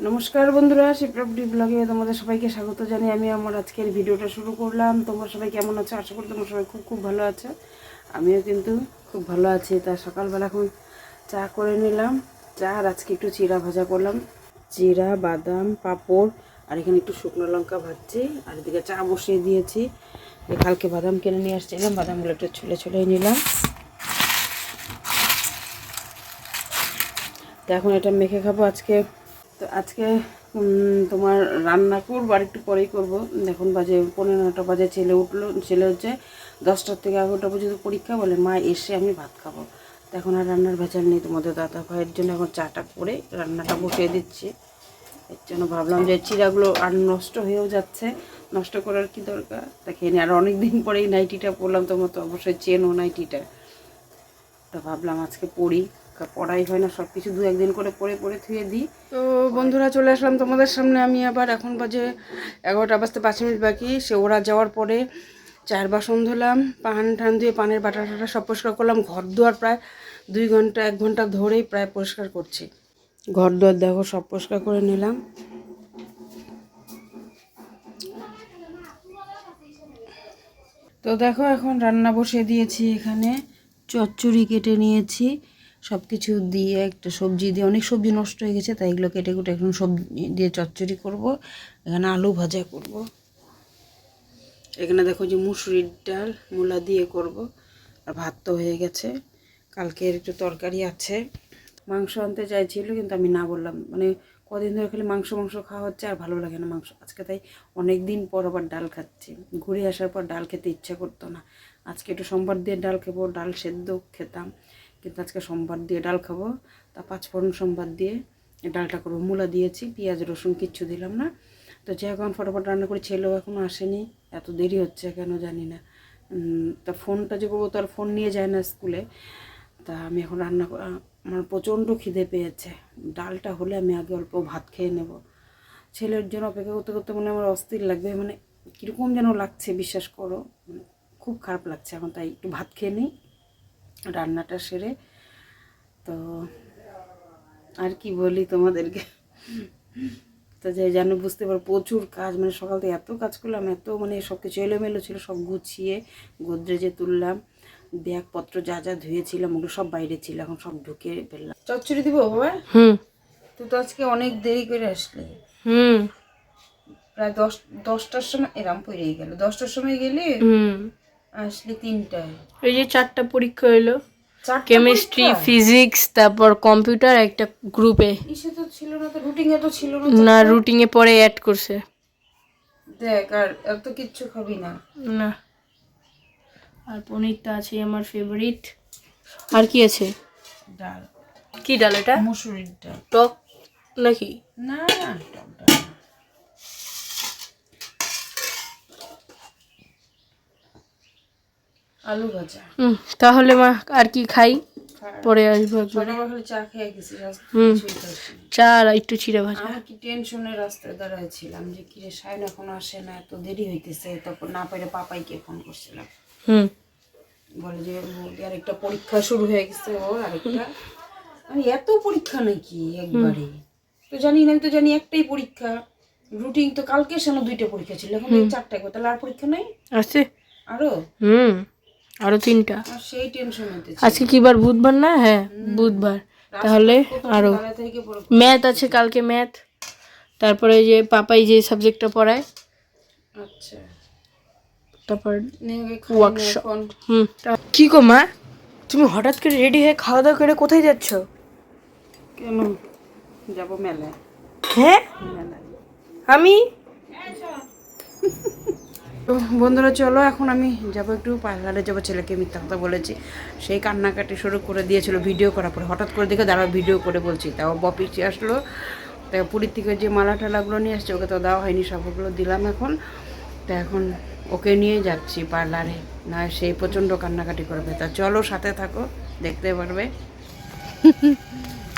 নমস্কার বন্ধুরা, শিপ্রাপডি ব্লগে তোমাদের সবাইকে স্বাগত জানিয়ে আমি আমার আজকের ভিডিওটা শুরু করলাম। তোমরা সবাই কেমন আছো? আশা করি তোমরা সবাই খুব খুব ভালো আছো। আমিও কিন্তু খুব ভালো আছি। তা সকালবেলা এখন চা করে নিলাম। চা আর আজকে একটু চিড়া ভাজা করলাম, চিড়া, বাদাম, পাঁপড়, আর এখানে একটু শুকনো লঙ্কা ভাজছি, আর এদিকে চা বসিয়ে দিয়েছি। কালকে বাদাম কিনে নিয়ে আসছিলাম, বাদামগুলো একটু ছুলে নিলাম। তো এখন এটা মেখে খাবো আজকে। তো আজকে তোমার রান্না করবো, আর একটু পরেই করবো। এখন বাজে 9:15 বাজে। ছেলে উঠলো, ছেলে হচ্ছে 10টা থেকে 11টা পর্যন্ত পরীক্ষা, বলে মা এসে আমি ভাত খাবো। তো এখন আর রান্নার ভেজাল নেই। তোমাদের দাদা ভাইয়ের জন্য এখন চাটা করে রান্নাটা বসিয়ে দিচ্ছি। এর জন্য ভাবলাম যে চিড়াগুলো আর নষ্ট হয়েও যাচ্ছে, নষ্ট করার কি দরকার। তা খেয়ে নি। আর অনেক দিন পরেই নাইটিটা পরলাম, তোমরা তো অবশ্যই চেনো নাইটিটা। তো ভাবলাম আজকে পড়ি, পড়াই হয় না, সব কিছু 2-1 দিন করে পড়ে পড়ে থুয়ে দিই। তো বন্ধুরা, চলে আসলাম তোমাদের সামনে আমি আবার। এখন বাজে 11টা বাজতে 5 মিনিট বাকি। সে ওরা যাওয়ার পরে চায়ের বাসন ধুলাম, পান টান দিয়ে পানের বাটা টাটা সব পরিষ্কার করলাম। ঘর দুয়ার প্রায় 2 ঘন্টা 1 ঘন্টা ধরেই প্রায় পরিষ্কার করছি। ঘর দুয়ার দেখো সব পরিষ্কার করে নিলাম। তো দেখো এখন রান্না বসিয়ে দিয়েছি। এখানে চচ্চড়ি কেটে নিয়েছি, সব কিছু দিয়ে একটা সবজি দিয়ে, অনেক সবজি নষ্ট হয়ে গেছে, তাই এগুলো কেটে কুটে এখন সবজি দিয়ে চচ্চড়ি করব। এখানে আলু ভাজা করব। এখানে দেখো যে মুসুরির ডাল মূলা দিয়ে করব। আর ভাত তো হয়ে গেছে, কালকের একটু তরকারি আছে। মাংস আনতে চাইছিল কিন্তু আমি না বললাম, মানে কদিন ধরে খালি মাংস মাংস খাওয়া হচ্ছে, আর ভালো লাগে না মাংস। আজকে তাই অনেক দিন পর আবার ডাল খাচ্ছি। ঘুরে আসার পর ডাল খেতে ইচ্ছা করতো না। আজকে একটু সোমবার দিয়ে ডাল খাবো, ডাল সেদ্ধ খেতাম, কিন্তু আজকে সোমবার দিয়ে ডাল খাবো। তা 5 ফোড়ন সোমবার দিয়ে ডালটা করবো। মূলা দিয়েছি, পেঁয়াজ রসুন কিচ্ছু দিলাম না। তো যে এখন ফটাফট রান্না করে, ছেলেও এখনও আসেনি, এত দেরি হচ্ছে কেন জানি না। তা ফোনটা যে করবো, তার ফোন নিয়ে যায় না স্কুলে। তা আমি এখন রান্না, আমার প্রচণ্ড খিদে পেয়েছে। ডালটা হলে আমি আগে অল্প ভাত খেয়ে নেব। ছেলের জন্য অপেক্ষা করতে করতে মনে আমার অস্থির লাগবে, মানে কীরকম যেন লাগছে, বিশ্বাস করো, খুব খারাপ লাগছে এখন। তাই একটু ভাত খেয়ে নিই রান্নাটা সেরে। তো আর কি বলি তোমাদেরকে, তো যাই জানো, বুঝতে পারো প্রচুর কাজ, মানে সকাল থেকে এত কাজ করলাম, এত মানে সব কিছু এলোমেলো ছিল, সব গুছিয়ে গোদরেজে তুললাম। ব্যাগপত্র যা যা ধুয়েছিলাম ওগুলো সব বাইরে ছিল, এখন সব ঢুকে ফেললাম। চচ্চড়ি দিব বাবা? তুই তো আজকে অনেক দেরি করে আসলি। প্রায় 10টার সময় এরাম পড়েই গেল। 10টার সময় গেলি, আসলি 3টায়। এই যে 4টা পরীক্ষা হলো, কেমিস্ট্রি, ফিজিক্স, তারপর কম্পিউটার একটা গ্রুপে। ইসে তো ছিল না, তো রুটিনে তো ছিল না। না, রুটিনে পরে অ্যাড করছে। দেখ, আর এত কিচ্ছু খাবি না। না, আর পনিরটা আছে আমার ফেভারিট। আর কি আছে? ডাল। কি ডাল এটা? মুসুরির ডাল। টক নাকি? না না, টক ডাল। আলু ভাজা। তাহলে মা আর কি খাই, পরে আসবো। সকালবেলা চা খেয়ে গেছি, চা আর একটু চিড়া ভাজা। আমি কি টেনশনে রাস্তায় দাঁড়াইছিলাম যে কিরে সায়ন এখন আসে না, এত দেরি হইতেছে। তখন না পেরে পাপাইকে ফোন করছিলাম, বলে যে আর একটা পরীক্ষা শুরু হয়ে গেছে ওর, আরেকটা। আমি এত পরীক্ষা নাকি একবারে তো জানি না। আমি তো জানি একটাই পরীক্ষা রুটিন। তো কালকে সামনে 2টা পরীক্ষা ছিল, এখন 4টায়। তাহলে আর পরীক্ষা নাই? আছে আরো আরো 3টা। সেই টেনশন হতে। আজকে কি বার? বুধবার না? হ্যাঁ, বুধবার। তাহলে আরো ম্যাথ আছে কালকে, ম্যাথ। তারপরে যে পাপাই যে সাবজেক্টটা পড়ায়, আচ্ছা, তারপর ওয়ার্কশপ। কি গো মা, তুমি হঠাৎ করে রেডি হয়ে খাওয়া দাওয়া করে কোথায় যাচ্ছ? কেন যাবো? মেলায়। হ্যাঁ, আমি তো বন্ধুরা চলো, এখন আমি যাবো একটু পার্লারে যাবো। ছেলেকে মিথ্যা কথা বলেছি, সেই কান্নাকাটি শুরু করে দিয়েছিল ভিডিও করার পরে। হঠাৎ করে দেখে দাঁড়াও ভিডিও করে বলছি, তাও বপিচি আসলো। তাই পুরীর থেকে যে মালা টালাগুলো নিয়ে আসছে, ওকে তো দেওয়া হয়নি, সবগুলো দিলাম এখন। তো এখন ওকে নিয়ে যাচ্ছি পার্লারে, না সেই প্রচণ্ড কান্নাকাটি করবে। তা চলো সাথে থাকো, দেখতে পারবে।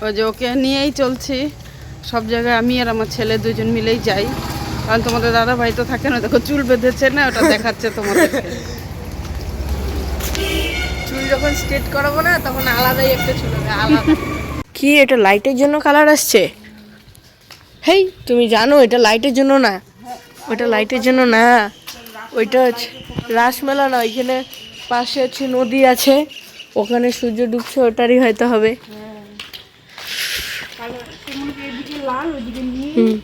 ওই যে ওকে নিয়েই চলছি সব জায়গায়। আমি আর আমার ছেলে 2জন মিলেই যাই, কারণ তোমাদের দাদা ভাই তো থাকে না। দেখো চুল বেঁধেছে না, ওটা দেখাচ্ছে তোমাদেরকে। চুল যখন স্ট্রেট করাবো না, তখন আলাদাই একটা চুল হবে, আলাদা। কি এটা লাইটের জন্য কালার আসছে? হেই তুমি জানো এটা লাইটের জন্য না, ওটা লাইটের জন্য না, ওইটা হচ্ছে রাসমেলা না, ওইখানে পাশে হচ্ছে নদী আছে, ওখানে সূর্য ডুবছে, ওটারই হয়তো হবে। এদিকে লাল ওইদিকে নীল। হুম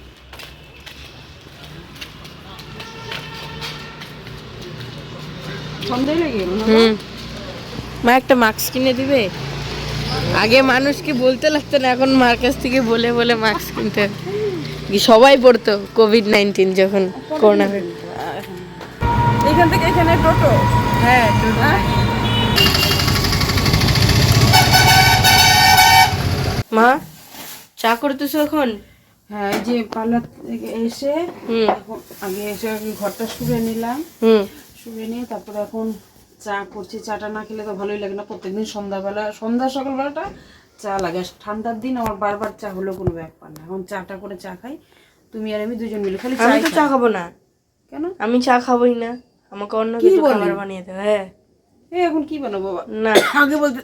সন্ধ্যা লেগে গেল না? হুম। মা একটা মাস্ক কিনে দিবে? আগে মানুষকে বলতে লাগতো না, এখন মার কাছ থেকে বলে বলে মাস্ক কিনতে হয়। কি সবাই পড়তো কোভিড-19 যখন করোনা হয়ে। এখান থেকে এখানে টোটো। হ্যাঁ মা চা করতেছো এখন? হ্যাঁ, এই যে পার্লার থেকে এসে হুম এখন আগে এসে ঘরটা শুয়ে নিলাম, হুম শুয়ে নিয়ে তারপরে এখন চা করছি। চাটা না খেলে তো ভালোই লাগে না, প্রত্যেকদিন সন্ধ্যা সকালবেলাটা চা লাগে। আর ঠান্ডার দিন আমার বারবার চা হলেও কোনো ব্যাপার না। এখন চাটা করে চা খাই, তুমি আর আমি দুজন মিলে। খালি আমি তো চা খাই। খাবো না। কেন? আমি চা খাবোই না, আমাকে অন্য কি কিছু বলেন? খাবার বানিয়ে দাও। হ্যাঁ এখন কি বানাবো বাবা? না, আগে বলতে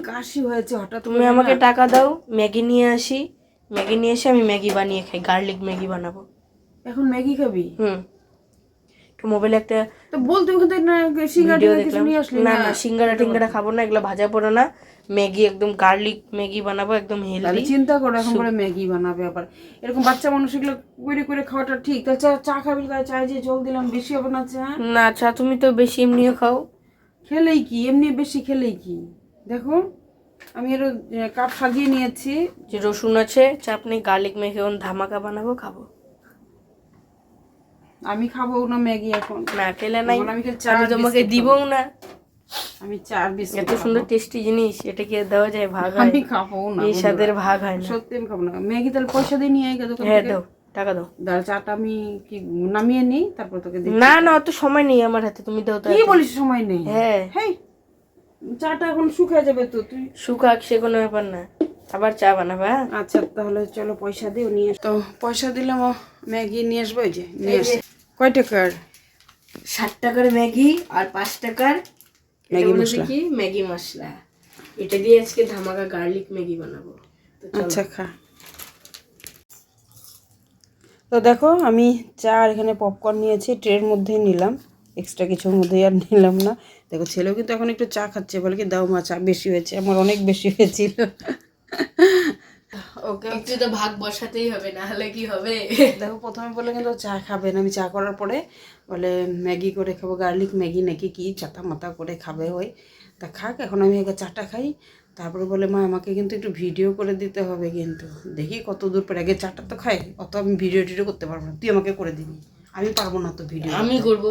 কাশি হয়েছে হঠাৎ তুমি করে আমাকে না। টাকা দাও, ম্যাগি নিয়ে আসি, ম্যাগি নিয়ে এসে আমি ম্যাগি বানিয়ে খাই, গার্লিক ম্যাগি বানাবো। এখন ম্যাগি খাবি? হুম একটু মোবাইলে একটা তো বলতে ওখানে না সিঙ্গারা ভিডিও কিছু দেখলাম। নিয়ে আসলি না না? না সিঙ্গারা টিঙ্গারা খাবো না, এগুলো ভাজা পোড়া না, ম্যাগি একদম গার্লিক ম্যাগি বানাবো, একদম তাহলে হেলদি। চিন্তা করো এখন করে ম্যাগি বানাবে আবার। এরকম বাচ্চা মানুষ এগুলো করে করে খাওয়াটা ঠিক? তাহলে চা চা খাবি, তাহলে চায় যে জল দিলাম, বেশি হবে না চা? না চা তুমি তো বেশি এমনিও খাও। খেলেই কি, এমনি বেশি খেলেই কি? দেখো আমি আরো কাপ সাজিয়ে নিয়েছি। যে রসুন আছে চাপনি, গার্লিক ম্যাগি এখন ধামাকা বানাবো, খাবো। আমি খাবো না ম্যাগি এখন। না খেলে নাই, এখন আমি চা আমি আর তোমাকে বিস্কুট দিবও খাবো। না। আমি চা আর বিস্কুট এত খাবো। সুন্দর টেস্টি জিনিস, এটা কি আর দেওয়া যায়? ভাগ হয়? আমি খাবো না এই বন্ধুরা। স্বাদের ভাগ হয় না। সত্যি আমি খাবো না ম্যাগি। তাহলে পয়সা দিয়ে নিয়ে আয় দোকান হ্যাঁ থেকে। দাও, টাকা দাও। দাঁড়া, চাটা আমি কি নামিয়ে নিই, তারপর তোকে দিচ্ছি। না না অত সময় নেই আমার হাতে, তুমি দাও কি তাড়াতাড়ি। বলিস সময় নেই? হ্যাঁ হেই, চাটা এখন শুকিয়ে যাবে তো তুই। শুকাক সে কোনো ব্যাপার না, আবার চা বানাবা। আচ্ছা তাহলে চলো পয়সা দিও, নিয়ে তো পয়সা দিলাম, ম্যাগি নিয়ে আসবো। এই যে নিয়ে আসি। কয় টাকার? 60 টাকার ম্যাগি আর 5 টাকার ম্যাগি মশলা। কি ম্যাগি মশলা, এটা দিয়ে আজকে ধামাকা গার্লিক ম্যাগি বানাবো। তো চলো। আচ্ছা খা। তো দেখো আমি চা আর এখানে পপকর্ন নিয়েছি, ট্রের মধ্যেই নিলাম, এক্সট্রা কিছুর মধ্যেই আর নিলাম না। দেখো ছেলেও কিন্তু এখন একটু চা খাচ্ছে, বলে কি দাও মা চা বেশি হয়েছে, আমার অনেক বেশি হয়েছিল। ওকে একটু তো ভাগ বসাতেই হবে, না হলে কি হবে? দেখো প্রথমে বলে কিন্তু চা খাবে না, আমি চা করার পরে বলে ম্যাগি করে খাবো, গার্লিক ম্যাগি নাকি কি চাতা মাথা করে খাবে ওই। তা খাক, এখন আমি আগে চাটা খাই, তারপরে বলে মা আমাকে কিন্তু একটু ভিডিও করে দিতে হবে। কিন্তু দেখি কত দূর পরে, আগে চাটা তো খাই, অত আমি ভিডিও টিডিও করতে পারবো না, তুই আমাকে করে দিবি, আমি পারবো না তো ভিডিও। আমি করব,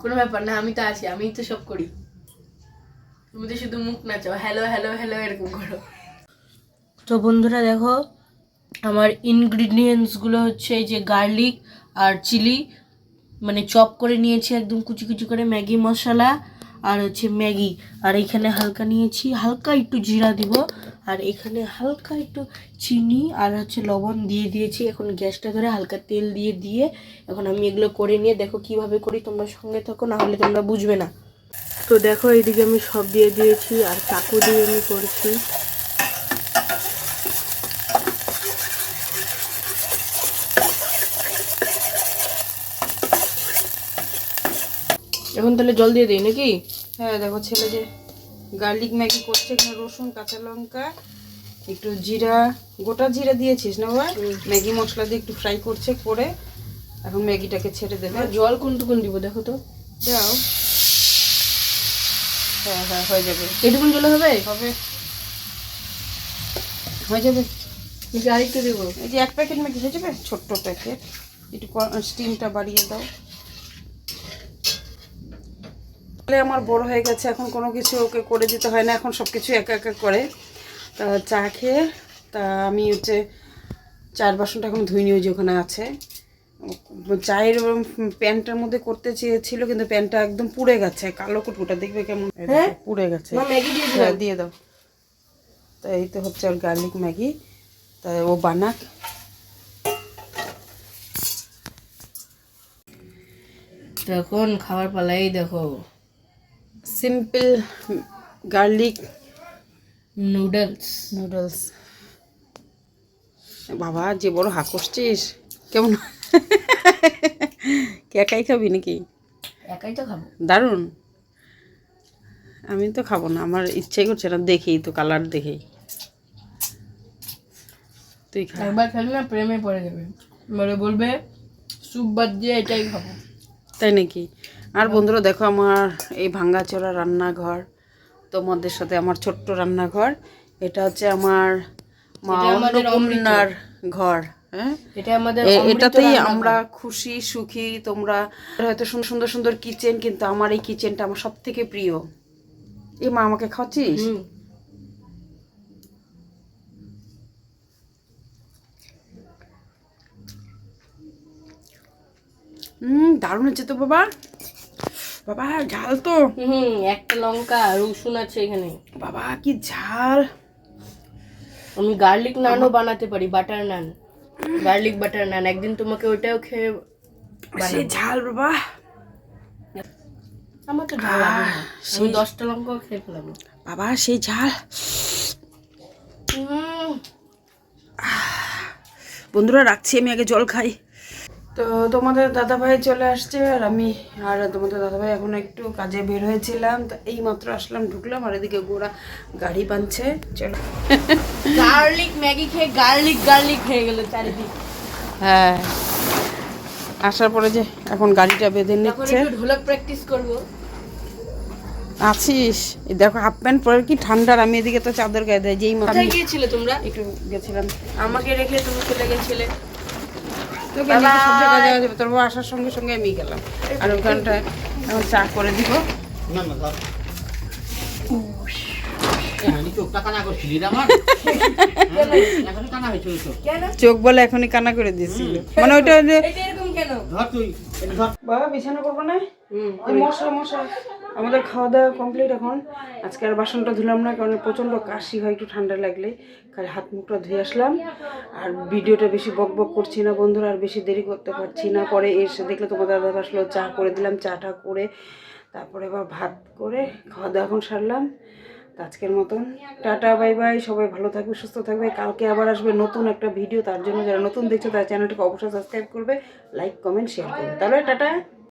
কোনো ব্যাপার না, আমি তো আছি, আমি তো সব করি। তুমি তো শুধু মুখ নাচাও, হ্যালো হ্যালো হ্যালো এরকম করো। তো বন্ধুরা দেখো, আমার ইনগ্রিডিয়েন্টসগুলো হচ্ছে এই যে গার্লিক আর চিলি, মানে চপ করে নিয়েছি একদম কুচি কুচি করে, ম্যাগি মশলা আর হচ্ছে ম্যাগি, আর এখানে হালকা নিয়েছি, হালকা একটু জিরা দিব, আর এখানে হালকা একটু চিনি আর হচ্ছে লবণ দিয়ে দিয়েছি। এখন গ্যাসটা ধরে হালকা তেল দিয়ে এখন আমি এগুলো করে নিয়ে, দেখো কিভাবে করি, তোমরা সঙ্গে থাকো, না হলে তোমরা বুঝবে না। তো দেখো এইদিকে আমি সব দিয়ে দিয়েছি, আর চাকু দিয়ে আমি করছি। এখন তাহলে জল দিয়ে দিই নাকি? হ্যাঁ দেখো ছেলে যে গার্লিক ম্যাগি করছে, এখানে রসুন কাঁচা লঙ্কা একটু জিরা, গোটা জিরা দিয়েছিস না বাবা? ম্যাগি মশলা দিয়ে একটু ফ্রাই করছে, করে এখন ম্যাগিটাকে ছেড়ে দেবে। জল কোনটুকুন দিব দেখো তো? দাও। হ্যাঁ হ্যাঁ হয়ে যাবে, এটুকুন জলে হবে? হবে, হয়ে যাবে। আরেকটু দেবো? এই যে 1 প্যাকেট ম্যাগি হয়ে যাবে, ছোট্ট প্যাকেট, একটু স্টিমটা বাড়িয়ে দাও। তাহলে আমার বড় হয়ে গেছে, এখন কোনো কিছু ওকে করে দিতে হয় না, এখন সব কিছু একা একা করে। তা চা খেয়ে তা আমি হচ্ছে চার বাসনটা এখন ধুই নিয়ে, যে ওখানে আছে। চায়ের প্যানটার মধ্যে করতে চেয়েছিল, কিন্তু প্যানটা একদম পুড়ে গেছে, কালো কুটকুটা দেখবে কেমন পুড়ে গেছে। হ্যাঁ দিয়ে দাও। তা এই তো হচ্ছে ওর গার্লিক ম্যাগি, তাই ও বানাক। তখন খাবার পালাই দেখো, সিম্পল গার্লিক নুডলস। নুডলস বাবা যে বড় হা করছিস, কেমন কে একাই খাবি নাকি? একাই তো খাবো। দারুণ। আমি তো খাবো না, আমার ইচ্ছাই করছে না, দেখেই তো কালার দেখেই। তুই খা। একবার খেলে না প্রেমে পড়ে যাবে, বলে বলবে স্যুপ বাদ দিয়ে এটাই খাবো। তাই নাকি? আর বন্ধুরা দেখো আমার এই ভাঙ্গাচোরা রান্নাঘর, তোমাদের সাথে আমার ছোট্ট রান্নাঘর। এটা হচ্ছে আমার মা এটা আমাদের অন্নপূর্ণার ঘর। হ্যাঁ, এটা আমাদের এটাতেই আমরা খুশি সুখী। তোমরা হয়তো সুন্দর সুন্দর সুন্দর কিচেন, কিন্তু আমার এই কিচেনটা আমার সব থেকে প্রিয়। এই মা আমাকে খাচ্ছিস? দারুণ হচ্ছে তো বাবা। বাবা ঝাল তো। একটা লঙ্কা রসুন আছে এখানে। বাবা কি ঝাল। আমি গার্লিক নানও বানাতে পারি, বাটার নান, গার্লিক বাটার নান। একদিন তোমাকে ওটাও খেয়ে সেই ঝাল বাবা। আমার তো ঝাল লাগে না, আমি 10টা লঙ্কা খেয়ে ফেলাম বাবা, সেই ঝাল। বন্ধুরা রাখছি, আমি আগে জল খাই। তো তোমাদের দাদাভাই চলে আসছে, আর তোমাদের দাদাভাই এখন একটু কাজে বের হয়েছিলাম, তো এই মাত্র আসলাম, ঢুকলাম, আর এদিকে গোড়া গাড়ি বানছে। চলো। গার্লিক ম্যাগি খেয়ে গার্লিক হয়ে গেল চারিদিক। হ্যাঁ, আসার পরে যে এখন গাড়িটা বেঁধে নিচ্ছে। ঢোলক প্র্যাকটিস করবো। আছিস? এই দেখো হাফ প্যান্ট পরে কি ঠান্ডার, আমি এদিকে তো চাদর গায়ে দেয় যেই কোথায় গিয়েছিলে তোমরা? একটু গেছিলাম। আমাকে রেখে তুমি চলে গেছিলে। তোকে এদিকে সহ্য করা যাবে, তোর বউ আসার সঙ্গে সঙ্গে আমি গেলাম। আর ওখানটায় এখন চা করে দিব। চোখ বলে এখনই কানা করে দিয়েছিল, মানে ওইটা যে বাবা বিছানা করবো না। মশা মশা। আমাদের খাওয়া দাওয়া কমপ্লিট এখন। আজকে আর বাসনটা ধুলাম না, কারণ প্রচণ্ড কাশি হয় একটু ঠান্ডা লাগলে। খালি হাত মুখটা ধুয়ে আসলাম। আর ভিডিওটা বেশি বক বক করছি না বন্ধুরা, আর বেশি দেরি করতে পারছি না। পরে এসে দেখলে তোমাদের দাদা আসলো, চা করে দিলাম, চাটা করে তারপরে আবার ভাত করে খাওয়া দাওয়া এখন সারলাম। তো আজকের মতন টাটা, বাই বাই। সবাই ভালো থাকবে, সুস্থ থাকবে। কালকে আবার আসবে নতুন একটা ভিডিও, তার জন্য যারা নতুন দেখছো তারা চ্যানেলটাকে অবশ্যই সাবস্ক্রাইব করবে, লাইক কমেন্ট শেয়ার করবে। তাহলে টাটা।